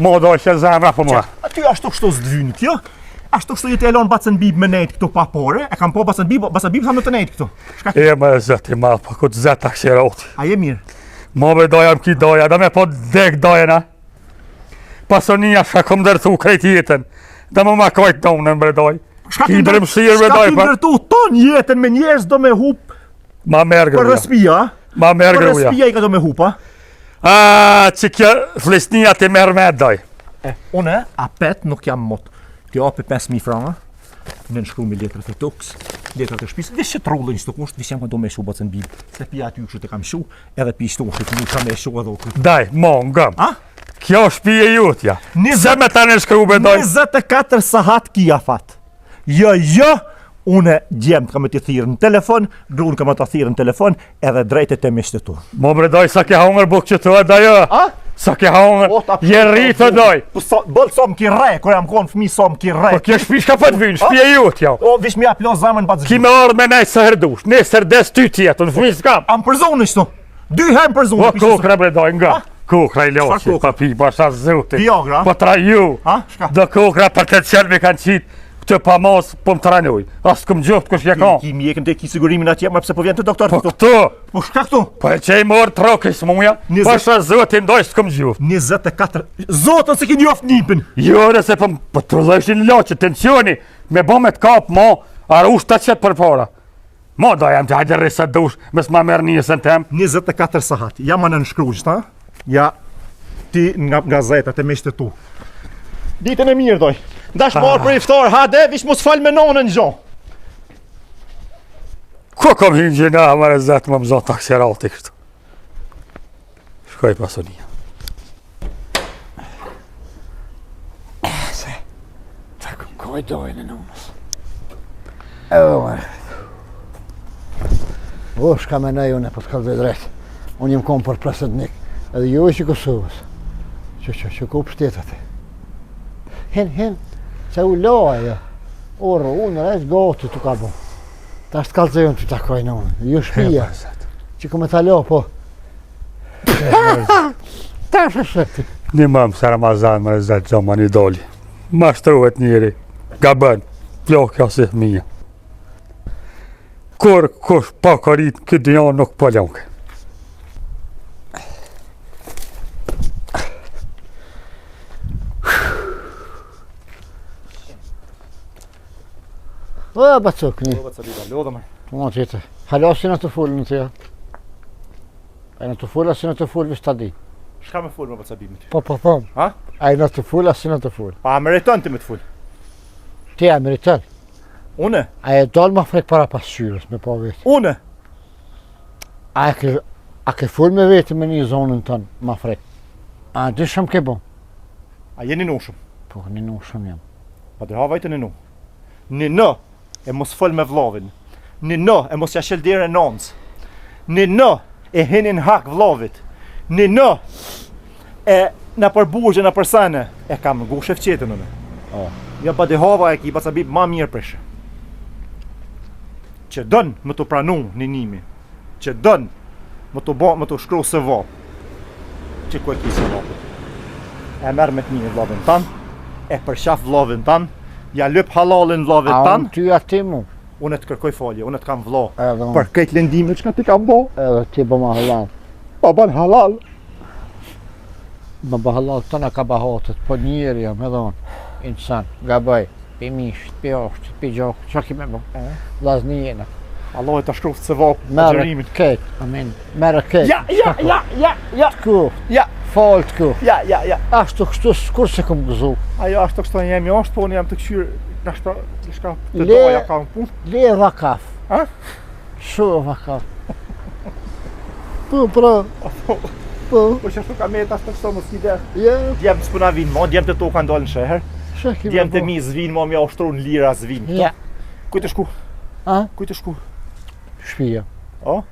Mo doj që zemra për mua. Aty ashtu kështu s'dvynë kjo. Ashtu kështu jetë e lonë bacën bib me nejtë këtu pa pore, e kam po bacën bib thamë të nejtë këtu. E më zëti ma, po këtë zëtë akshiroti. A je mirë? Mo me doja më ki doja, da me po dek dojena. Pasonia shka kom dërtu krejt jetën. Da më ma kojt donën bre doj. Ki bremësirë bre doj. Shka ti ndërtu ton jetën me njerës do me hup Ma merë për gruja. rëspia, Ma merë për gruja. rëspia i ka do me hup, Që kjo flesnia ti merë me doj. Une, apet nuk jam mot. Ti api 5.000 franga, në nshkru me letrat e toks, letrat e shpisë, vish që trullin që të kusht, vish jam ka do me shu bacën bib. Se pia aty kështu të kam shu, edhe pi shtu shtu, nuk kam e shu edhe u këtë. Daj, mo, ngëm. Kjo shpije jutja. Nizet- Se me ta në shkru me doj. 24 sahat kia fat. Jo, une djemt kam e t'i thirë në telefon, grunë kam e t'a thirë në telefon, edhe drejtet e mishtë tu. Mo bre doj, sa ke hongër buk që të edhe jo. Sa ke hongër, je rritë doj. Bëllë sa më ki re, kër jam konë fëmi sa më ki re. Po kjo shpi shka për të vynë, shpije jutja. O, vish mi aplo zamën pa të Ki me ardhë me nejtë së herdush, ne sërdes ty tjetë, në fëmi s'kam. Am për zonë ishtu. 2 herë për zonë. Po kukra bre doj, nga. Kukra i loqe, Çfarë kukra? pa pi, bashkë zëti. Viagra? Po tra ju, Shka? do kukra për të qenë me kanë qitë, këtë pa mos, po më tranuj. Asë këm gjoftë kush je ka. Ki mjekën të ki sigurimin atje, më pse po vjen të doktor Po këtu. këtu, Po shka këtu? po e që i morë trokës muja, bashkë zëti ndoj së këm gjoftë. 24. Zotën se ki njoft nipin. Jo, dhe se po të lëshin loqe, tensioni, me bo me të kapë, mo, arë ushtë të qëtë për para. Mo, do jam të hajde rrisë të dush, mes ma merë njësën tem. 24 sahat. Jam anë në shkruqë, ta? Ja, ti nga gazetat e mishtë tu. Ditën e mirë, doj. Dash marë për iftar, hade, vish mos fal me nonën në gjo. Ko kom hinë gjina, më rezet më mëzon takserati kështu. Shkoj pasonia. Ta kom koj dojnë në nonës. O, shka me nej unë, po t'ka dhe drejt. Unë jem kom për presednik, edhe jo që Kosovës. Që ku pështetat e. Hin, se u loa jo. Orë, unë rejtë goti t'u ka bo. Ta është kalëzëjon t'u takoj në unë. Jo shpia, që ku me ta lo, po. Ta është shëti. Një mëmë se Ramazan më rezet gjoma një doli. Ma shtruhet njëri, gabën, plokja si fëmija. Kur kush pa korit, këtë janë nuk po lonke. O, bacuk, një. Lodhë, Mo tjetë. Halosin në të full në të ja. E në të full, asin në të full, vish t'a di. Shka me full me bëca bimit? Po, po. Ha? A i në të full, asin në të full. Pa meriton ti me të full. Ti e meriton. Une? A e dollë ma frek para pasqyrës, me po vetë. Une? A ke full me vetë me një zonën tënë, ma frek. A dy shumë ke bon? A jeni nushëm? Po, një nuk shumë jam. Pa dhe havajtë në nu. Një në e mos fol me vlovin. Një në e mos jashel dire nonës. Një në e hinin hak vlovit. Një në e në përburgje në përsane. E kam në gushef qetën në. Ja pa dhe hava e ki pa bib ma mirë preshe. Që dënë më të pranu një nimi. Që dënë më të shkru së vo. Që ku e ki së vo. E merë me të një vlovin tanë. E përshaf vlovin tanë. Ja lyp halalin vlovit A tanë. unë ty ati mu? Unë të kërkoj falje, unë të kam vlo. Edhe unë. Për këtë lëndime që ka ti kam bo. Edhe ti bo ma halal. Pa ban halal. Ma ba halal tëna ka bahatët, po njeri jam edhe unë. Insan, gabaj, pi mishët, pi ashtë, pi gjokë, që ki me bo? Lazni jena. Allah e të shkruftë se vapë të Merë gjërimin. ketë, amin. Merë ketë. Ja. T'ku, Ja. falë t'ku. Ja. Ashtu kështu s'kur se këm gëzu. Ajo ashtë të kështu jemi ashtë, po unë jam të këshyrë nga shta të Le- doja ka në punë. Le vakaf. Ha? Shu vakaf. Po, pra. Po. Po që ashtu ka me të ashtë të kështu më s'ide. Ja, Djemë s'puna vinë mo, djemë të to ka ndollë në sheher. shaki me Djemë të bo. mi zvinë mo, mja ushtru në lira zvinë. Ja. Kuj të shku? A? Kuj të shku? Shpija. O?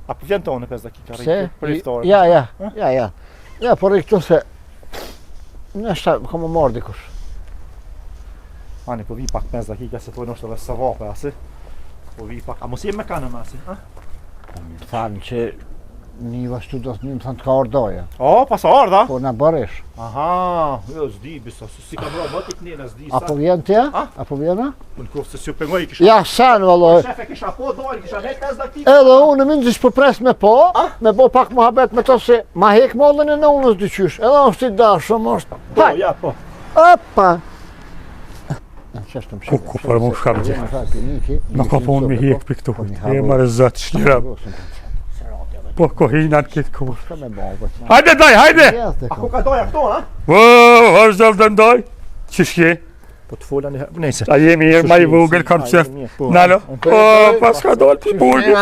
Apo vjen tonë 5 dakika Se? rrit për iftarin. Ja. Ja, por i këtu se... Nështë ka më marrë dikush. Ani, po vi pak 5 dakika se thonë është edhe së vape, asi. Po vi pak, a mos jem me kanëm, asi, ha? Thanë që një vashtu do të një më thanë të ka ordoja. O, pas ardha? Po në bërish. Aha, jo, zdi, bisa, si ka bra, më t'i knena, zdi, sa. Apo vjen t'ja? A? Apo vjen a? Unë kofë se si u pengoj i kisha. Ja, sen, valloj. Shefe kisha po dojnë, kisha net 5 dakika. Edhe unë mëndë që po pres me po, me bo pak muhabet me to se ma hek mollën e në unës dyqysh. Edhe është i dashëm, është. Po, ja, po. Opa! Ku për mu shkam gjë. Në ka po unë mi hek për këtu. E më rëzat shlira. Po kohina në kitë kur. Hajde daj, hajde! A ku ka doja këto, ha? Është dhe vdëndoj. Që shje? Po të fola një herë, nejse. A jemi herë ma i vogël kam qef. Nalo? O, pas ka dollë për burgë.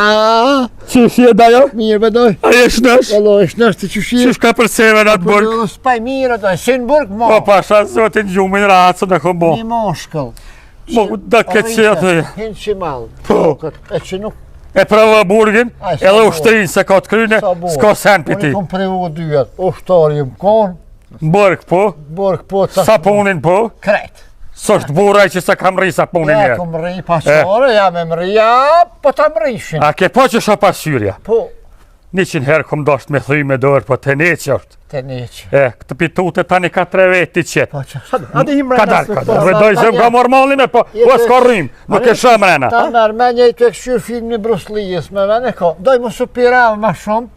Që shje dajo? Mirë bedoj. A jesh nësh? Valloj, shnash të qëshirë. Që shka për seve në atë burgë? Spaj mirë doj, si në burgë mo. O, pasha zotin gjumin ratësë në këmbo. Një moshkëll. Mo, da këtë që atë. Hinë që malë. Po. E që nuk E prava burgin, edhe ushtërinë se ka të kryne, s'ka sen për ti. Unë i kom prevu dyjet. Ushtari më konë, Burg po, burg po të... sapunin po, Krejt. s'është buraj që se kam ri sapunin Ja, njerë. kom rri pasore, ja me më rri, ja, po ta më rrishin. A ke po që shë pasyrja? Po, 100 herë kom dasht me thuj me dorë, po të ne që është. të neqë. E, këtë pitute tani ka 3 veti qetë. Po që... Adi him Ka dalë, vëdoj se më ka morë malin me po, o s'ka rrim, nuk e shë mrena. Ta mërë me një të këshyrë film një Bruslijës me vene ko. Doj më supira ma shumë,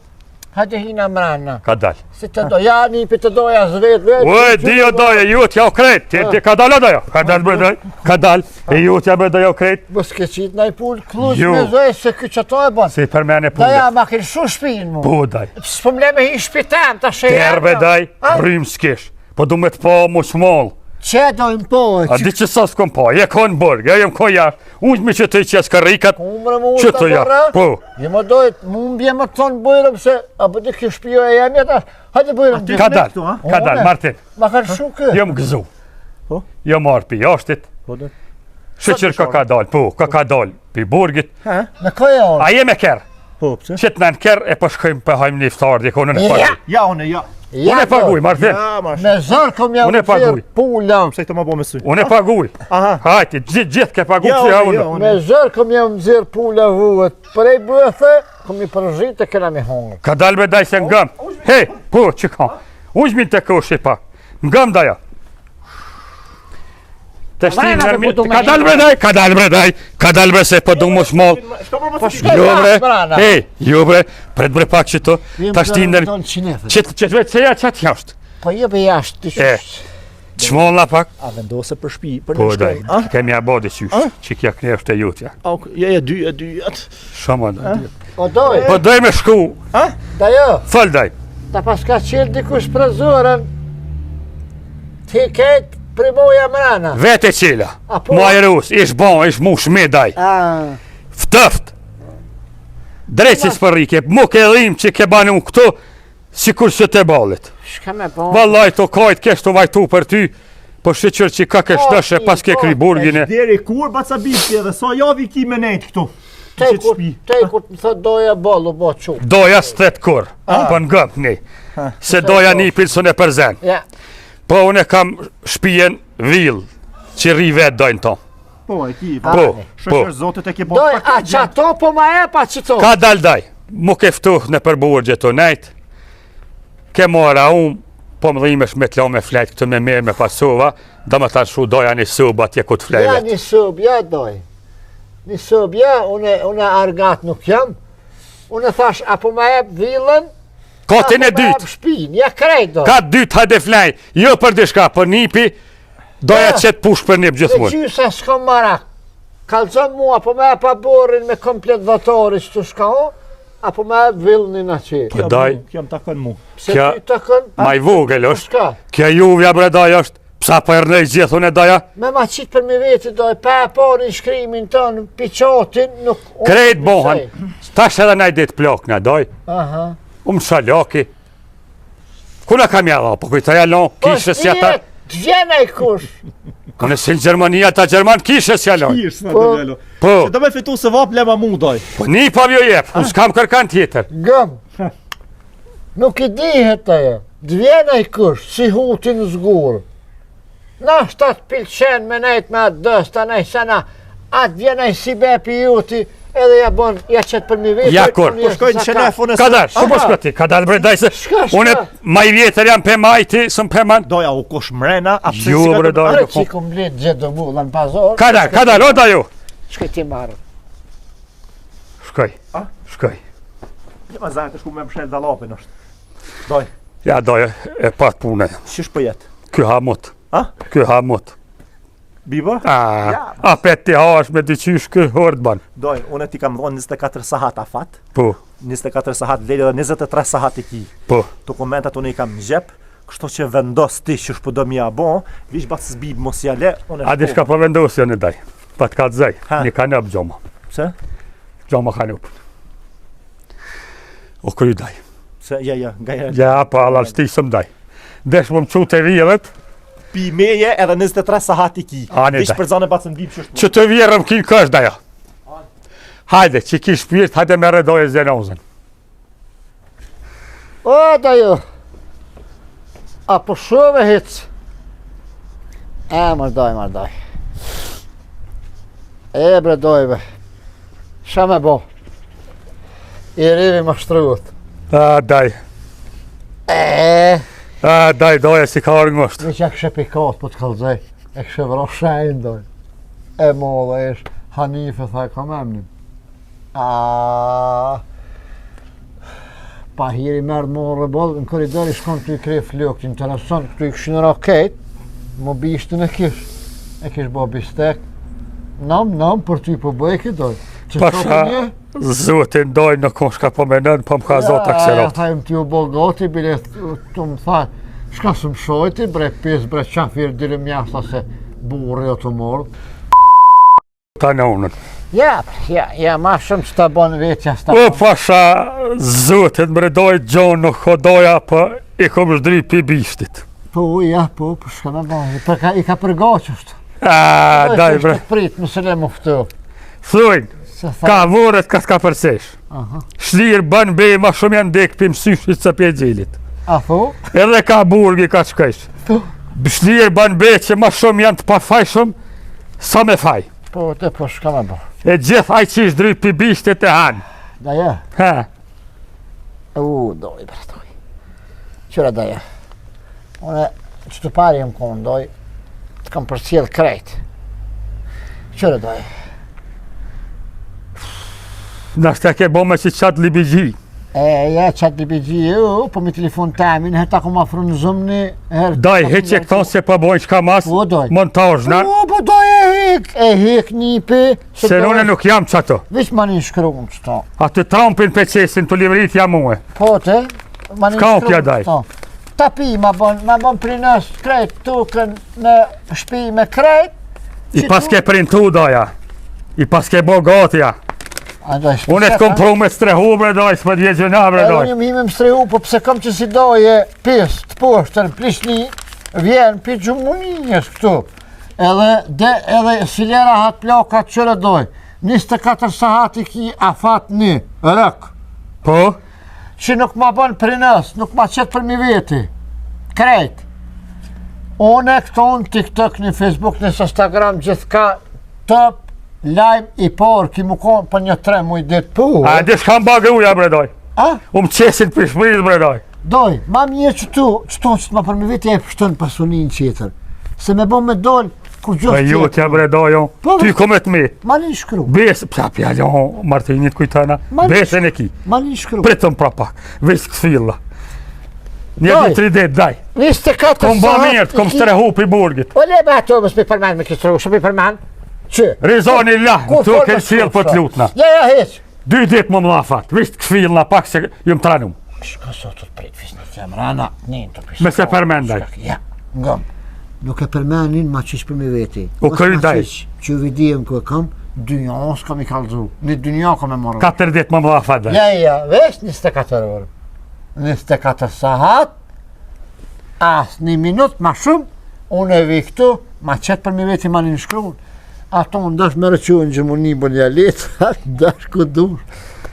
hajde hina mrena. Ka dalë. Si të do, ja një për të doja zvet, vetë. Oj, dio doje, ju t'ja o krejt, ti ka dalë o dojo? Ka dalë bëdoj, ka dalë, e ju t'ja bëdoj o krejt. Bës ke qitë në i pullë, kluq Jo. me zoj se këtë që to e bon. Si për mene Da ja pulle. ma kënë shu shpinë mu. Budaj. S'po mle me hi shpitem, ta shë Terbe daj, rrim s'kish. Po du me të po mu shmoll. Që dojmë po, A di që sa s'kom po, je konë burg, ja jem ko jashtë. Unë mi që të i qesë karikat, Umre mu që të të ja, bërra? po. Je më dojt, mu mbje më të thonë bujrëm se, apo di kjo shpijo e jam jetë, hajde bujrëm dy. Ka dalë, këtu, ha? ka dalë, Martin. Ma kanë shu kë. Jo më gëzu. Po? Jo marë pi jashtit. Po, dhe. Shëqër ka dalë, po, ka dalë pi burgit. Në koja orë. A je me kerë? Po, pëse? Qëtë në kerë e po shkojmë për hajmë një iftar, di konë në Ja. paguj. Ja, une, ja. Unë e paguj, Martin. Ja, mash. Me zërë kom jam Unë e paguj. pula. Pse këto ma bo me sy? Unë e paguj. Aha. Hajti, gjithë ke paguj Ja, që ja unë, ja, unë. unë. Me zërë kom jam zirë pula vuët. Prej bëthë, kom i përzhitë e këna mi hongë. Ka dalë me daj se ngëm. Hej, po, që ka? Unë shmin të koshi pa. Ngëm daja. Të shtinë Vrena, nërmi, po, po, du me ka dalë me daj, ka dalë me daj, ka dalë me se po du mu shmoll. Shko për Po mësë shkoj Jo bre, brana. hej, jo bre, pret bre pak që to, ta shtinë nërmi. Qëtë vetë se ja qatë jashtë. Po je be jashtë të E. qështë. Qmolla pak. A vendose për shpi, për Po në daj, shkoj. kemi abodi qysh, që kja kneftë e jutja. Je, dy, atë. Shumë da. O doj, Po doj me shku, da jo, fëll daj. ta pas ka qilë dikush për zorën, ti ketë primoja mrena. Vete qila, Apo? ma e rus, ish bon, ish mu shme daj. Ftëft. Dreqis për rike, mu ke dhim që ke banu këtu, si kur që te balit. Shka me po. Vallaj të kajt kesh të vajtu për ty, po shqyqër që ka kesh dëshe pas ke kri burgin e. Deri kur baca bitje dhe sa javi ki me nejt këtu. Te Qëtë kur, shpi. te kur më thot doja bollu, bo qu. Doja s'tet kur, po në gëmë një. Se doja një pilsën e përzen. Ja, Po unë e kam shpijen vil, që ri vetë dojnë to. Po, e ki. Po, po. Shëshër zotit e ke bo doj, a qato po ma e pa qito. Ka dal daj, mu ke ftuh në përburgje të nejt, ke mora unë, po më dhimesh me t'la me flejt këtë me merë me pasova, da më ta shu doja një sub atje ku të Ja flejve. një sub, ja doj. Një sub, ja, une argat nuk jam. Une thash, apo ma e villën, Kotin e apo ma dytë, e shpin, ja krejt doj. ka dytë hajde flej, jo për dishka, për nipi, doja Ja. qëtë push për nip Dhe gjithmonë. gjysa s'kom marak. Kalzon mua, apo ma e pa borin me komplet vatori që të shka o, apo ma e villënin aqe. Po daj, Kjo më takon mu. Se kja- ty të kën, ma i vogël është, shka. kja juvja bre daj është, psa për ernëj gjithun e daja, Me ma qitë për mi veti doj, pa e porin shkrimin tonë, piqotin, nuk... krejt bohan, tash edhe naj dit plok në daj, Aha. shalaki. Kuna kam jalla, po kujta jallon, kishës jeta, T'vjena i kush. Unë si në Gjermania, ta Gjerman kishe s'jaloj. Kish, s'na të vjelo. Po, Se do me fitu se vap lema mu doj. po një pa vjo jep, unë s'kam kërkan tjetër. Gëm. Nuk i dihet ajo. T'vjena i kush, si hutin zgur. Na shtat pilqen me nejt me atë dësta, nej sana, atë vjena i si bepi juti, edhe ja bon, ja qëtë për mi vetë. Ja, kur. Po shkojnë në qenef, unë Kadar, shumë shkoti, kadar bre daj se Shka, unë ma i vjetër jam pe majti, sëm pe man. Doja u kosh mrena, a pse Jo, si ka bre, të- doj. Are që i kom blet gjithë do mulla në pazar. Kadar, o da ju. Shkoj ti marrë. Shkoj, A? shkoj. Një ma zajtë shku me mshel dalapin është. Doj, Ja, doj, e pat pune. qish për jetë? Ky hamut, A? ky hamut. Biba? Ja. A pet ti hash me dyqysh ky hord ban. Doj, unë ti kam dhonë 24 sahat afat, Po, 24 sahat vleri dhe 23 sahat i ki. po. Dokumentat unë i kam në gjep, kështu që vendos ti që shpo do mja bo, vish bat s'bib mos jale, unë A di shka po vendosja në daj. Pa t'ka të zaj, Ha. një ka nëp gjoma. Pse? Gjoma ka nëp. O kry daj. Se, ja, nga jere. Ja, pa alal shtisëm daj. Desh më qu të vjerët, Pi meje edhe 23 sahat i ki. A, ne Vish daj. për zane bat s'bib që që të vjerëm kin kësh daja. Hajde, që ki shpirt, hajde me redoj e zenozën. O, da ju. A po shove hic. Mërdoj. E bre dojve. Ša me bo. I rivi më shtrut. A, daj. A, daj, doja si ka orë ngosht. Mi që e kështë pikat po të kalzej. E kështë vro shajnë doj. E molla ish. Hanife tha e kam emnin. Pa hiri merë morë rëboll, në koridor i shkon të i krej flok, interesant, këtu i këshin raket, më bishtën e kish. E kish bo bistek. Nam, për ty po bëj këtë doj. Pasha, zotin doj në kon shka po menën, po më ka zot Ja, akserat. thajmë t'ju bo gati, bile të më tha, shka së më shojti, bre pis, bre qafir, dire mjafta se burri o të morë. Ta në unën. Ja, ma shumë që ta bon vetja s'ta O, pasha, zotin më redoj gjonë në khodoja, po i kom shdri pi bishtit. Po, shka me bon, i ka përgaqështë. A, daj, bre. Të prit, mëse le muftu. Thujnë, Se tha, ka vorët ka t'ka përsesh. aha. Shlirë bën bej ma shumë janë dek për mësyshit së pje gjilit. A thu? Edhe ka burgi ka qkajsh. Po. Shlirë bën bej që ma shumë janë të pafajshëm, sa me faj. Po, shka me bon. E gjithë aj që ishdri për bishtet e hanë. Da ja. Ha, Doj, bre, doj. Qëra da ja. Une, që të pari jëmë konë, doj, të kam përcjell krejt. Qëra doj. nështë e ke bo me që qatë libigji. Ja, qatë li bëgji ju, po mi telefon të amin, herë ta ku ma fru në zëmni, herë... Daj, heq e këton se pa bojnë qka mas, Po, doj. montajna, Po, doj e hik nipi. se nune nuk jam qato. Vish ma një shkruun qëto. A të trampin për qesin të livrit jam muhe. Po, te, ma një S'ka shkruun ukja daj. qëto. Tapi ma bon prinës krejt tukën në shpi me krejt. I pas ke printu daja. I pas ke bo gatja. Unë e të kom pru me strehu bre doj, s'pë t'je gjëna bre Edhe doj. unë jam më strehu, po pse kam që si doje pis të poshtër, plishni, vjen për gjumunijës këtu. Edhe silera hatë ploka qëre doj. 24 sahat i ki afat një, rëk. Po? Që nuk ma bën prinës, nuk ma qëtë për mi veti. Krejt. Une këto në TikTok, në Facebook, në Instagram, gjithka top, lajm i por, ki mu konë për një 3 muj dit. Po, A di shkam bagë uja bre doj. a? Qesin për shmërit bre doj. Doj, ma mirë që tu, që ma për me vete e pështën pasunin qëtër. Se me bo me dollë, ku E gjithë ju t'ja bre dojo. Po, Ty komet mi. Ma një shkru, Bes, psa pjallo, Martinit kujtana. Ma një Besën e ki. ma një shkru. Pritëm pra pak. Ves kësfilla. Një Doj. ditë 3 dit, daj. 24 Kom ba mirë, kom strehu për burgit. O le be ato, mës me përmen me këstru, shumë me përmen. Që? Rizoni lah, Ku tu folë ke me qilë shkru, për t'lutna. Ja, heq. 2 dit më mlafat. Vis kësfilla pak se jëm tranum. Shka sot të prit, fisë në femrana, një të pisë. Me se përmendaj. Ja, ngëm. Nuk e përmenin ma qish për me veti. U këri daj. Që vidijem ku e kam, dynja s'kam i kalzu. Një dynja kam e marrë. 4 dit më mlafat daj. Ja, vesh 24 orë. 24 sahat, as një minut ma shumë, Unë e vi këtu, ma qëtë për mi veti ma një shkruun. Ato në dash me rëquen gjëmuni bën ja letë, dash ku dush.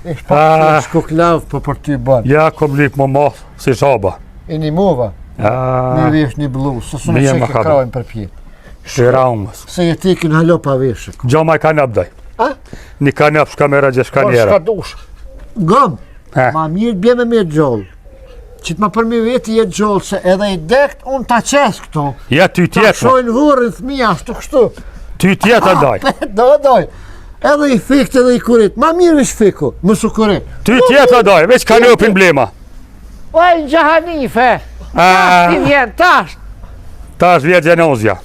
E shpa shku klavë për ty bënë. Ja, kom lip më moth, si shaba. E një mova, një vesh një bluzë, së së në Mije më qeke ka krajnë për pjetë. Shiramës. Se jetë ikin halo pa veshë. Gjama i ka nëpdaj. A? Një ka nëp shka mera gjë shka Po njera. shka dush. Gëm, ma mirë bje me me gjollë. Që të ma përmi veti jetë gjollë, se edhe i dekt, unë ta qesë këto. Ja, ty Ta tjetë. shojnë vërën thëmija, ashtu kështu. Ty tjetë ndaj. Doj. Edhe i fikt edhe i kurit. Ma mirë vish fiku, më su kurit. Ty tjetë ndaj, veç ka nëpin blema. Oj, në gjahanife. Tash ti vjen, tash. Ta është vjetë gjenozja.